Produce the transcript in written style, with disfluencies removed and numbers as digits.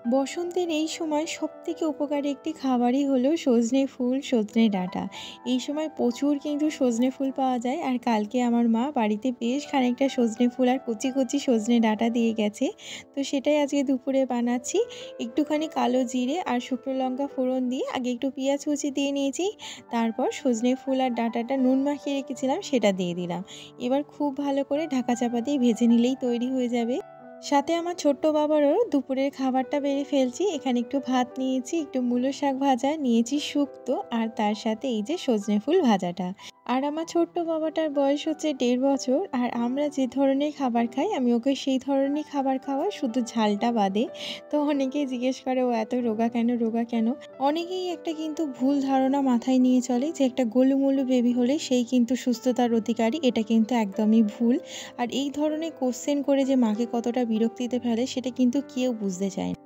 বসন্তের এই সময় সবথেকে উপকারী একটি খাবারই হলো সজনে ফুল, সজনে ডাঁটা। এই সময় প্রচুর কিন্তু সজনে ফুল পাওয়া যায়। আর কালকে আমার মা বাড়িতে বেশ খানিকটা সজনে ফুল আর কচি, কচি সজনে ডাঁটা দিয়ে গেছে। তো সেটাই আজকে দুপুরে বানাচ্ছি। একটুখানি কালো জিরে আর শুকনো লঙ্কা ফোড়ন দিয়ে আগে একটু পেঁয়াজ কুচি দিয়ে নিয়েছি। তারপর সজনে ফুল আর ডাঁটাটা নুন মাখিয়ে রেখেছিলাম সেটা দিয়ে দিলাম। এবার খুব ভালো করে ঢাকা চাপা দিয়ে ভেজে নিলেই তৈরি হয়ে যাবে। সাথে আমার ছোট্ট বাবারও দুপুরের খাবারটা বেড়ে ফেলছি। এখানে একটু ভাত নিয়েছি, একটু মূলো শাক ভাজা, নিয়েছি শুক্তো আর তার সাথে এই যে সজনে ফুল ভাজাটা। আর আমার ছোট্ট বাবাটার বয়স হচ্ছে ১.৫ বছর। আর আমরা যে ধরনের খাবার খাই আমি ওকে সেই ধরনের খাবার খাওয়াই, শুধু ঝালটা বাদে। তো অনেকেই জিজ্ঞেস করে ও এত রোগা কেন, রোগা কেন? অনেকেই একটা কিন্তু ভুল ধারণা মাথায় নিয়ে চলে যে একটা গোলুমোলু বেবি হলে সেই কিন্তু সুস্থতার অধিকারী। এটা কিন্তু একদমই ভুল। আর এই ধরনের কোয়েশ্চেন করে যে মাকে কতটা বিরক্তিতে ফেলে সেটা কিন্তু কেউ বুঝতে চায় না।